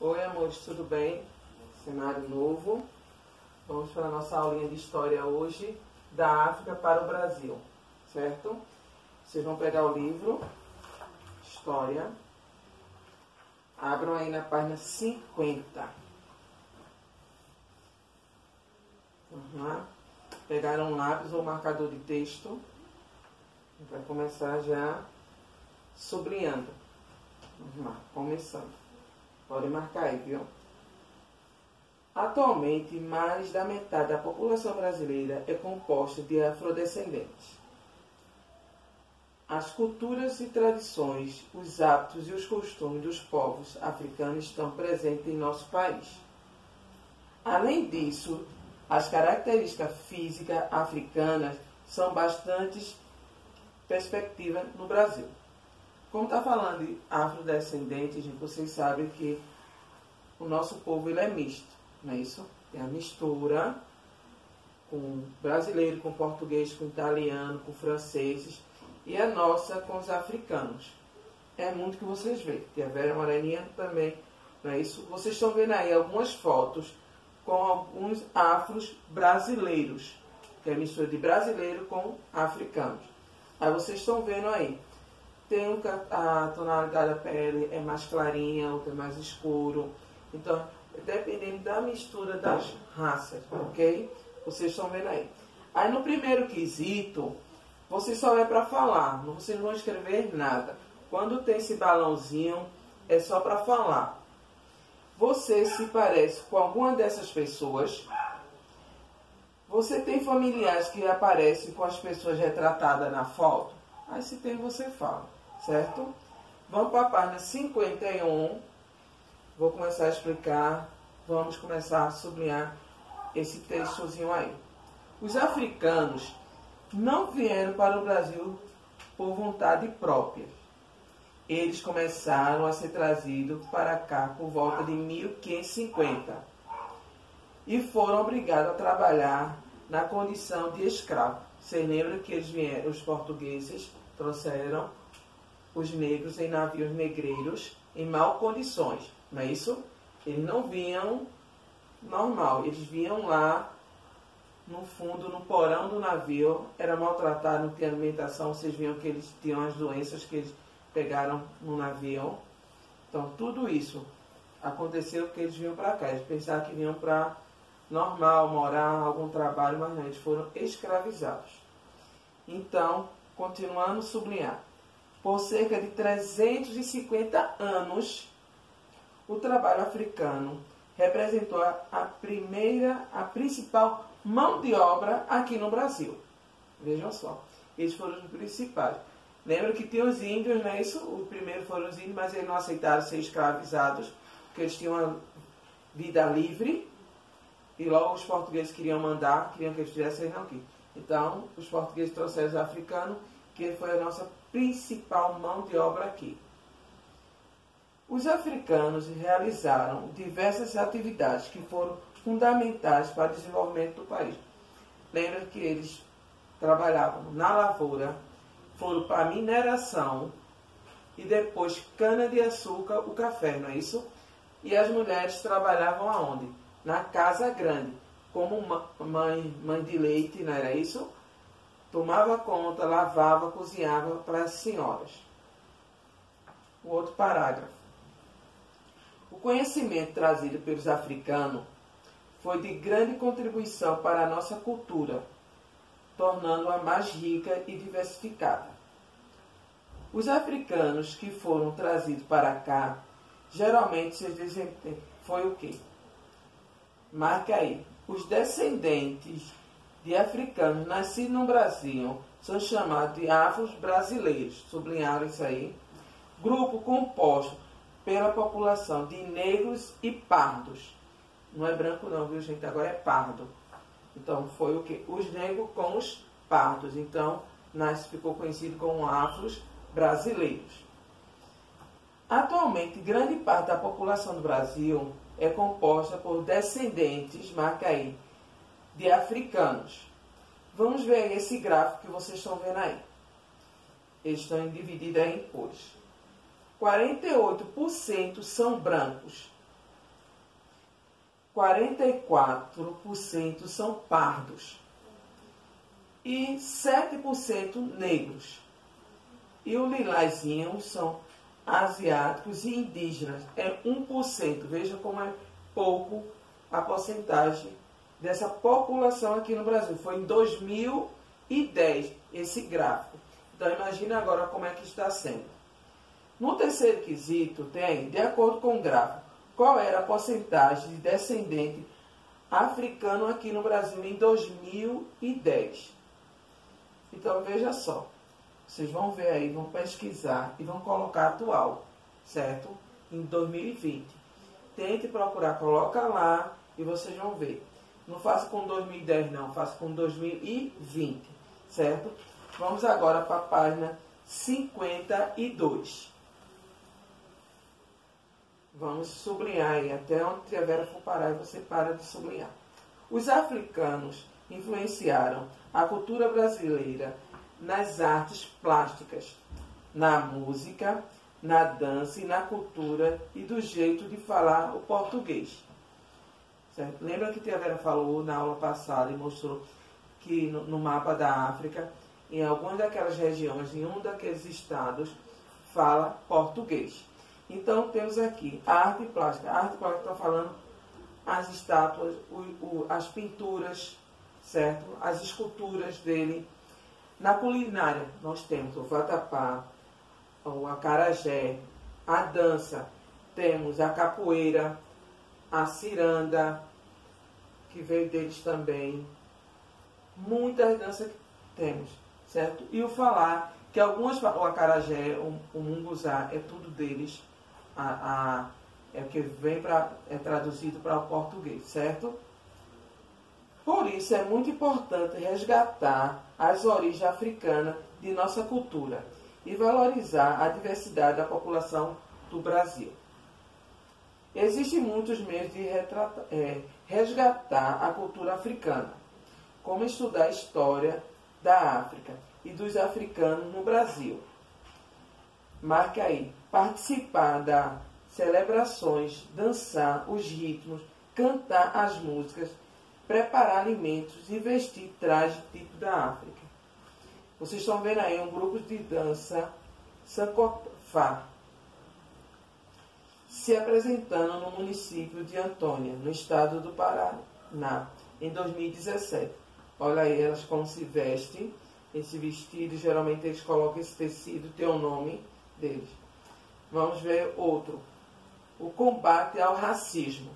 Oi, amores, tudo bem? Cenário novo. Vamos para a nossa aulinha de história hoje, da África para o Brasil, certo? Vocês vão pegar o livro, História. Abram aí na página 50. Pegaram um lápis ou marcador de texto. Vai começar já sublinhando. Vamos lá, começando. Pode marcar aí, viu? Atualmente, mais da metade da população brasileira é composta de afrodescendentes. As culturas e tradições, os hábitos e os costumes dos povos africanos estão presentes em nosso país. Além disso, as características físicas africanas são bastante perspectivas no Brasil. Como está falando de afrodescendentes, vocês sabem que o nosso povo ele é misto, não é isso? Tem a mistura com brasileiro, com português, com italiano, com franceses, e a nossa com os africanos. É muito que vocês veem. Tem a Vera Moreninha também, não é isso? Vocês estão vendo aí algumas fotos com alguns afros brasileiros, que é a mistura de brasileiro com africanos. Aí vocês estão vendo aí. Tem a tonalidade da pele é mais clarinha, outra é mais escuro. Então, dependendo da mistura das raças, ok? Vocês estão vendo aí. Aí no primeiro quesito, você só é para falar, vocês não vão escrever nada. Quando tem esse balãozinho, é só para falar. Você se parece com alguma dessas pessoas? Você tem familiares que aparecem com as pessoas retratadas na foto? Aí se tem, você fala, certo? Vamos para a página 51. Vou começar a explicar. Vamos começar a sublinhar esse textozinho aí. Os africanos não vieram para o Brasil por vontade própria. Eles começaram a ser trazidos para cá por volta de 1550 e foram obrigados a trabalhar na condição de escravo. Vocês lembram que eles vieram, os portugueses trouxeram os negros em navios negreiros em mal condições, não é isso? Eles não vinham normal, eles vinham lá no fundo, no porão do navio, era maltratado, não tinha alimentação. Vocês viam que eles tinham as doenças que eles pegaram no navio. Então tudo isso aconteceu porque eles vinham para cá. Eles pensavam que vinham para normal, morar, algum trabalho, mas não, eles foram escravizados. Então, continuando a sublinhar, por cerca de 350 anos, o trabalho africano representou a principal mão de obra aqui no Brasil. Vejam só, eles foram os principais. Lembra que tinha os índios, não é isso? O primeiro foram os índios, mas eles não aceitaram ser escravizados, porque eles tinham uma vida livre, e logo os portugueses queriam mandar, queriam que eles fizessem, não quis. Então, os portugueses trouxeram os africanos, que foi a nossa principal mão de obra aqui. Os africanos realizaram diversas atividades que foram fundamentais para o desenvolvimento do país. Lembra que eles trabalhavam na lavoura, foram para a mineração e depois cana-de-açúcar, o café, não é isso? E as mulheres trabalhavam aonde? Na casa grande, como mãe de leite, não era isso? Tomava conta, lavava, cozinhava para as senhoras. O outro parágrafo. O conhecimento trazido pelos africanos foi de grande contribuição para a nossa cultura, tornando-a mais rica e diversificada. Os africanos que foram trazidos para cá, geralmente seus descendentes foi o quê? Marca aí. Os descendentes de africanos nascidos no Brasil são chamados de afros brasileiros. Sublinharam isso aí. Grupo composto pela população de negros e pardos. Não é branco não, viu gente? Agora é pardo. Então foi o que? Os negros com os pardos. Então ficou conhecido como afros brasileiros. Atualmente, grande parte da população do Brasil é composta por descendentes, marca aí, de africanos. Vamos ver esse gráfico que vocês estão vendo aí. Eles estão divididos em cores. 48% são brancos, 44% são pardos e 7% negros. E o lilazinho são asiáticos e indígenas, é 1%. Veja como é pouco a porcentagem dessa população aqui no Brasil. Foi em 2010 esse gráfico. Então imagina agora como é que está sendo. No terceiro quesito tem, de acordo com o gráfico, qual era a porcentagem de descendente africano aqui no Brasil em 2010. Então veja só, vocês vão ver aí, vão pesquisar e vão colocar atual, certo? Em 2020. Tente procurar, coloca lá e vocês vão ver. Não faça com 2010 não, faça com 2020, certo? Vamos agora para a página 52. Vamos sublinhar aí, até onde a Vera for parar e você para de sublinhar. Os africanos influenciaram a cultura brasileira nas artes plásticas, na música, na dança e na cultura e do jeito de falar o português. Certo? Lembra que a Vera falou na aula passada e mostrou que no mapa da África, em algumas daquelas regiões, em um daqueles estados, fala português. Então temos aqui a arte plástica. A arte plástica está falando as estátuas, as pinturas, certo? As esculturas dele. Na culinária nós temos o vatapá, o acarajé, a dança, temos a capoeira, a ciranda, que veio deles também. Muitas danças que temos, certo? E o falar, que algumas, o acarajé, o munguzá, é tudo deles. É o que vem é traduzido para o português, certo? Por isso é muito importante resgatar as origens africanas de nossa cultura e valorizar a diversidade da população do Brasil. Existem muitos meios de resgatar a cultura africana, como estudar a história da África e dos africanos no Brasil. Marque aí, participar das celebrações, dançar os ritmos, cantar as músicas, preparar alimentos e vestir traje típico da África. Vocês estão vendo aí um grupo de dança Sankofá se apresentando no município de Antônia, no estado do Paraná, em 2017. Olha aí elas como se vestem, esse vestido, geralmente eles colocam esse tecido, tem o nome deles. Vamos ver outro. O combate ao racismo.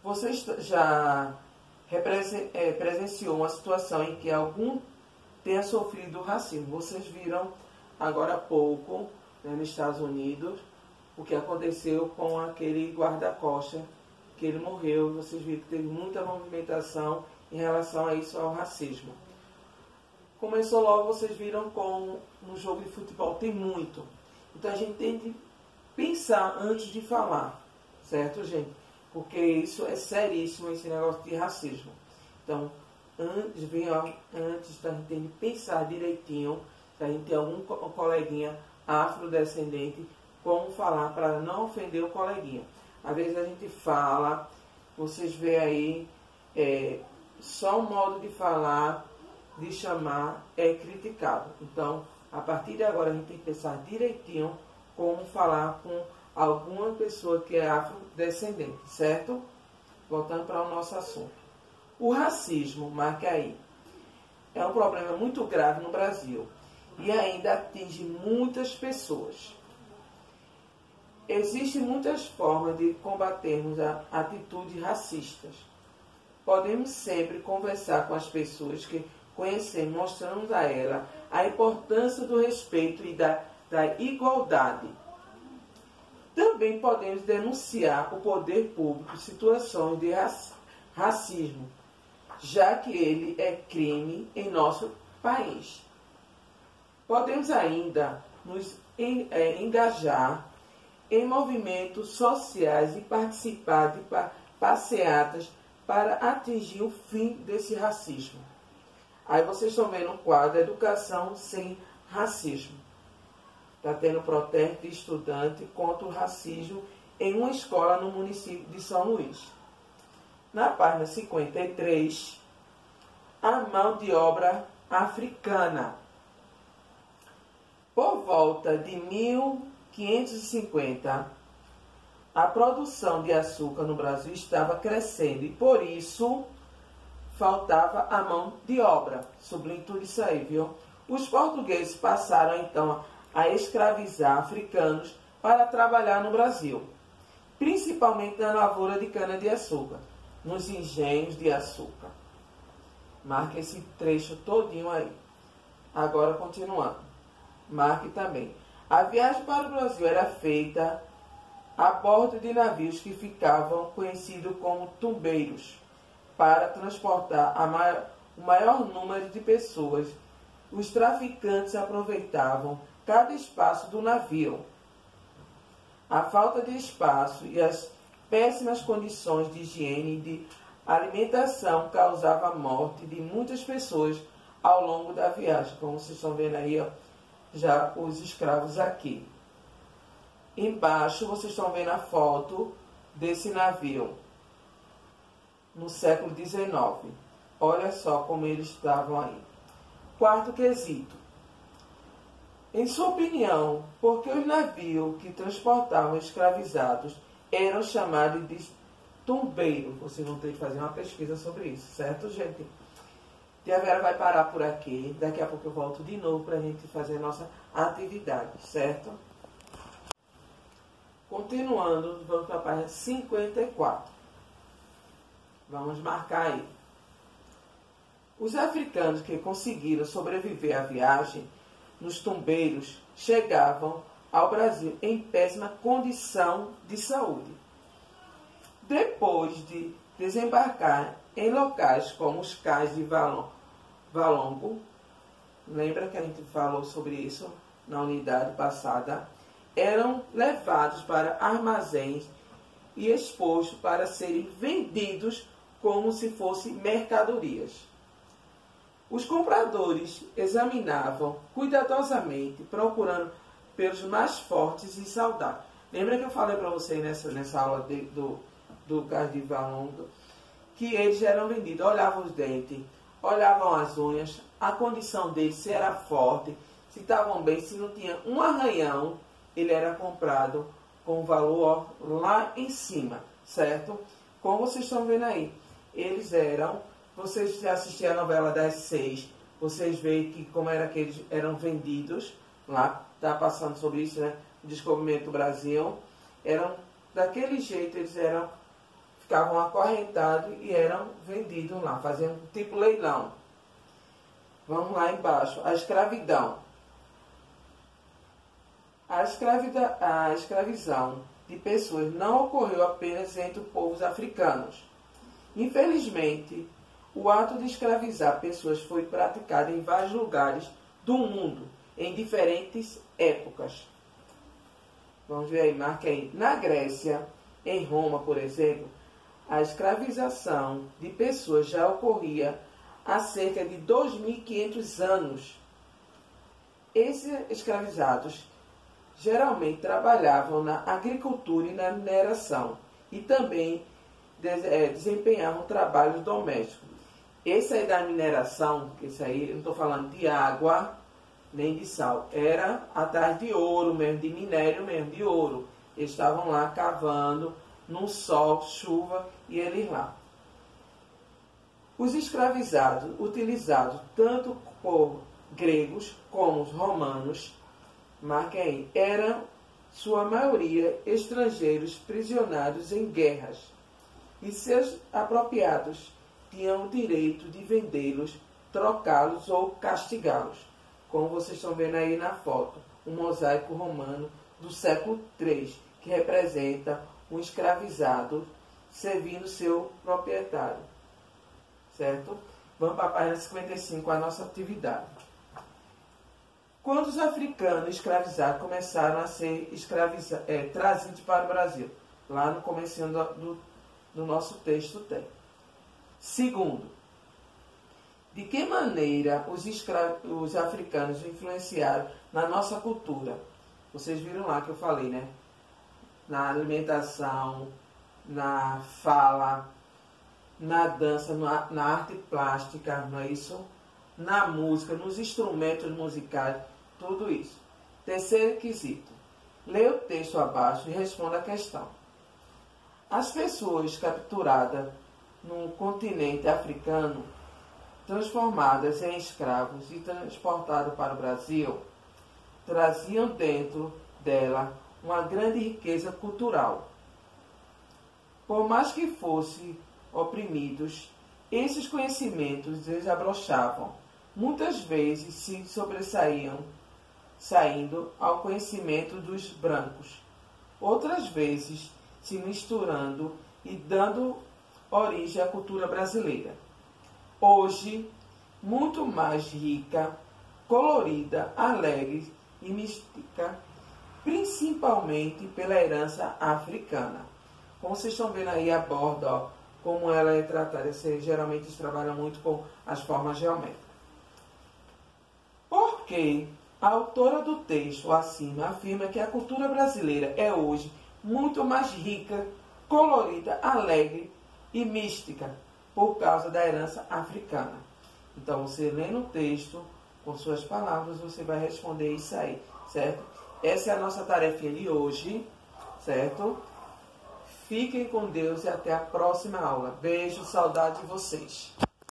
Você já presenciou uma situação em que algum tenha sofrido racismo? Vocês viram agora há pouco, né, nos Estados Unidos, o que aconteceu com aquele guarda-costas, que ele morreu. Vocês viram que teve muita movimentação em relação a isso, ao racismo. Começou logo, vocês viram como no jogo de futebol tem muito. Então a gente tem de pensar antes de falar, certo, gente? Porque isso é seríssimo, esse negócio de racismo. Então, antes a gente tem de pensar direitinho, se a gente tem algum coleguinha afrodescendente, como falar para não ofender o coleguinha. Às vezes a gente fala, vocês veem aí, só o modo de falar, de chamar, é criticado. Então, a partir de agora, a gente tem que pensar direitinho como falar com alguma pessoa que é afrodescendente, certo? Voltando para o nosso assunto. O racismo, marque aí, é um problema muito grave no Brasil e ainda atinge muitas pessoas. Existem muitas formas de combatermos atitudes racistas. Podemos sempre conversar com as pessoas que conhecemos, mostrando a ela a importância do respeito e da igualdade. Também podemos denunciar o poder público situações de racismo, já que ele é crime em nosso país. Podemos ainda nos engajar em movimentos sociais e participar de passeatas para atingir o fim desse racismo. Aí vocês estão vendo o quadro Educação Sem Racismo. Está tendo protesto de estudante contra o racismo em uma escola no município de São Luís. Na página 53, a mão de obra africana. Por volta de 1550, a produção de açúcar no Brasil estava crescendo e, por isso, faltava a mão de obra. Sublinho tudo isso aí, viu? Os portugueses passaram, então, a escravizar africanos para trabalhar no Brasil, principalmente na lavoura de cana-de-açúcar, nos engenhos de açúcar. Marque esse trecho todinho aí. Agora, continuando. Marque também. A viagem para o Brasil era feita a bordo de navios que ficavam conhecidos como tumbeiros, para transportar o maior número de pessoas. Os traficantes aproveitavam cada espaço do navio. A falta de espaço e as péssimas condições de higiene e de alimentação causava a morte de muitas pessoas ao longo da viagem. Como vocês estão vendo aí, ó, já os escravos aqui. Embaixo vocês estão vendo a foto desse navio no século XIX. Olha só como eles estavam aí. Quarto quesito. Em sua opinião, por que os navios que transportavam escravizados eram chamados de tumbeiro? Vocês vão ter que fazer uma pesquisa sobre isso, certo, gente? Tia Vera vai parar por aqui. Daqui a pouco eu volto de novo para a gente fazer a nossa atividade, certo? Continuando, vamos para a página 54. Vamos marcar aí. Os africanos que conseguiram sobreviver à viagem nos tumbeiros chegavam ao Brasil em péssima condição de saúde. Depois de desembarcar em locais como os cais de Valongo, lembra que a gente falou sobre isso na unidade passada, eram levados para armazéns e expostos para serem vendidos como se fossem mercadorias. Os compradores examinavam cuidadosamente, procurando pelos mais fortes e saudáveis. Lembra que eu falei para você nessa aula do cais de Valongo que eles eram vendidos, olhavam os dentes, olhavam as unhas, a condição deles, se era forte, se estavam bem, se não tinha um arranhão, ele era comprado com valor lá em cima, certo? Como vocês estão vendo aí, eles eram, vocês já assistiram a novela das 6, vocês veem que como era que eles eram vendidos, lá está passando sobre isso, né? O Descobrimento do Brasil, eram daquele jeito, eles ficavam acorrentados e eram vendidos lá, faziam um tipo leilão. Vamos lá embaixo, a escravidão. A escravização de pessoas não ocorreu apenas entre os povos africanos. Infelizmente, o ato de escravizar pessoas foi praticado em vários lugares do mundo, em diferentes épocas. Vamos ver aí, marca aí. Na Grécia, em Roma, por exemplo, a escravização de pessoas já ocorria há cerca de 2.500 anos. Esses escravizados geralmente trabalhavam na agricultura e na mineração e também desempenhavam trabalhos domésticos. Esse aí da mineração, esse aí, eu não estou falando de água nem de sal, era atrás de ouro mesmo, de minério mesmo, de ouro. Eles estavam lá cavando, no sol, chuva, e eles lá. Os escravizados, utilizados tanto por gregos como os romanos, marquem aí, eram, sua maioria, estrangeiros prisioneros em guerras, e seus apropriados tinham o direito de vendê-los, trocá-los ou castigá-los, como vocês estão vendo aí na foto, um mosaico romano do século III, que representa um escravizado servindo seu proprietário. Certo? Vamos para a página 55, a nossa atividade. Quando os africanos escravizados começaram a ser trazidos para o Brasil, lá no comecinho do nosso texto tem. Segundo, de que maneira os africanos influenciaram na nossa cultura? Vocês viram lá que eu falei, né? Na alimentação, na fala, na dança, na arte plástica, não é isso? Na música, nos instrumentos musicais, tudo isso. Terceiro quesito. Leia o texto abaixo e responda a questão. As pessoas capturadas no continente africano, transformadas em escravos e transportadas para o Brasil, traziam dentro dela uma grande riqueza cultural. Por mais que fossem oprimidos, esses conhecimentos desabrochavam, muitas vezes se sobressaíam, saindo ao conhecimento dos brancos, outras vezes se misturando e dando origem à cultura brasileira. Hoje, muito mais rica, colorida, alegre e mística, principalmente pela herança africana. Como vocês estão vendo aí a borda, ó, como ela é tratada. Geralmente eles trabalham muito com as formas geométricas. Porque a autora do texto acima afirma que a cultura brasileira é hoje muito mais rica, colorida, alegre e mística por causa da herança africana. Então, você lendo o texto, com suas palavras, você vai responder isso aí, certo? Essa é a nossa tarefinha de hoje, certo? Fiquem com Deus e até a próxima aula. Beijo, saudade de vocês.